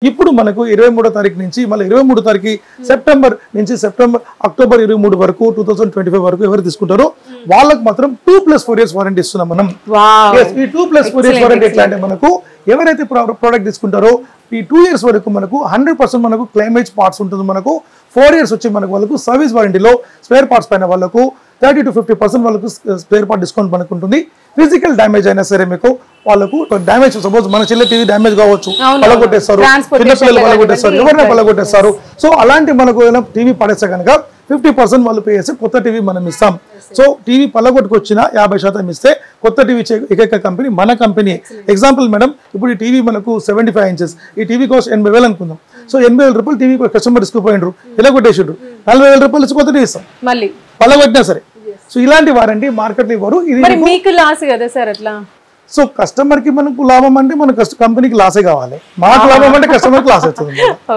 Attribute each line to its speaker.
Speaker 1: ఇప్పుడు మనకు 23వ తారీఖు నుంచి మళ్ళీ 23వ తారీఖు సెప్టెంబర్ నుంచి అక్టోబర్ 23 వరకు 2025 వరకు ఎవరు తీసుకుంటారో వాళ్ళకి మాత్రం 2+4 years వారంటీ ఇస్తున్నాం మనం. ఈ 2+4 years వారంటీ ఎట్లా అంటే మనకు ఎవరైతే ప్రోడక్ట్ తీసుకుంటారో ఈ 2 years వరకు మనకు 100% మనకు క్లైమేజ్ పార్ట్స్ ఉంటుంది. మనకు 4 years వచ్చి మనకు వాళ్ళకు సర్వీస్ వారంటీలో స్పేర్ పార్ట్స్ పైన వాళ్ళకు 30 to 50% వాళ్ళకు స్పేర్ పార్ట్ డిస్కౌంట్ మనకు ఉంటుంది. ఫిజికల్ డ్యామేజ్ అయినా సరే మీకు వాళ్ళకు డ్యామేజ్ సపోజ్ మన చిన్న టీవీ డ్యామేజ్ కావచ్చు, పలగొట్టేస్తారు, చిన్నపిల్లలు పలగొట్టేస్తారు, ఎవరైనా పలగొట్టేస్తారు. సో అలాంటి మనకు ఏదైనా టీవీ పడేస్తే కనుక 50% వాళ్ళు పే చేసి కొత్త టీవీ మనం ఇస్తాం. సో టీవీ పలగొట్టుకొచ్చిన 50% ఇస్తే కొత్త టీవీ ఏకైక కంపెనీ మన కంపెనీ. ఎగ్జాంపుల్ మేడం, ఇప్పుడు ఈ టీవీ మనకు 75 inches, ఈ టీవీ కాస్ట్ 80,000 అనుకుందాం. సో 80,000 రూపాయలు టీవీ కస్టమర్ తీసుకుపోయిండ్రు, ఇలా కొట్టేసిండ్రు, 40,000 రూపాయలు ఇచ్చి కొత్త టీవీ ఇస్తాం మళ్ళీ పలగొట్టినా సరే. సో ఇలాంటి వారంటీ మార్కెట్లో ఇవ్వరు. ఇది
Speaker 2: మీకు లాస్ కదా సార్ అట్లా.
Speaker 1: సో కస్టమర్ కి మనకు లాభం అంటే మన కంపెనీకి లాసే కావాలి, మాకు లాభం అంటే కస్టమర్ కి లాస్ అవుతుంది.